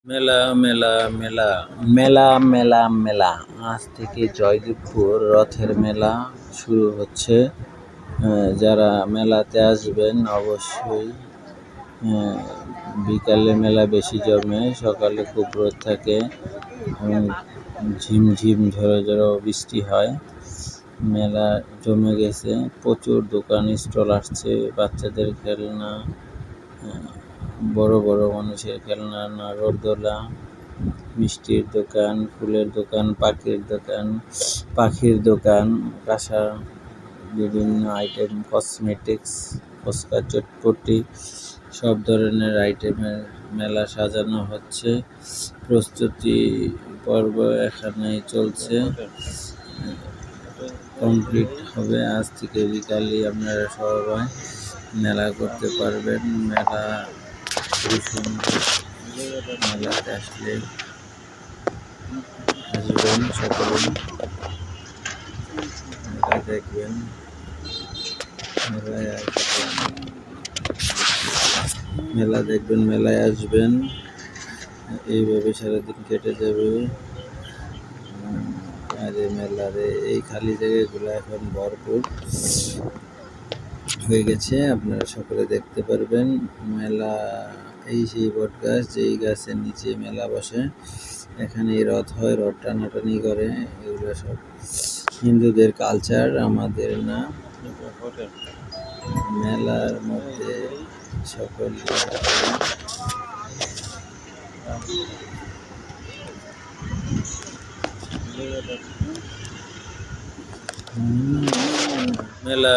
মেলা মেলা মেলা মেলা মেলা মেলা আজ থেকে জয়দেবপুর রথের মেলা শুরু হচ্ছে। যারা মেলাতে আসবেন অবশ্যই বিকালে মেলা বেশি জমে, সকালে খুব রোদ থাকে এবং ঝিমঝিম ঝড়ো ঝড়ো বৃষ্টি হয়। মেলা জমে গেছে, প্রচুর দোকান স্টল আসছে, বাচ্চাদের খেলনা, বড় বড় মানুষের খেলনা, নাগরদোলা, মিষ্টির দোকান, ফুলের দোকান, পাখির দোকান, কাঁসা বিভিন্ন আইটেম, কসমেটিক্স, ফুচকা, চটপটি, সব ধরনের আইটেমের মেলা সাজানো হচ্ছে। প্রস্তুতি পর্ব এখানেই চলছে, কমপ্লিট হবে। আজ থেকে বিকালে আপনারা সবাই মেলা করতে পারবেন। মেলা খুবই সুন্দর, মেলাতে আসলে আসবেন সকলে, মেলা দেখবেন, মেলায় আসবেন। এইভাবে সারাদিন কেটে যাবে। আর এই মেলারে এই খালি জায়গাগুলো এখন ভরপুর হয়ে গেছে, আপনারা সকলে দেখতে পারবেন। মেলা এই সেই বট গাছ, যেই গাছের নিচে মেলা বসে, এখানে রথ হয়, রথ টানাটানি করে। এগুলো সব হিন্দুদের কালচার, আমাদের না। মেলার মধ্যে সকল মেলা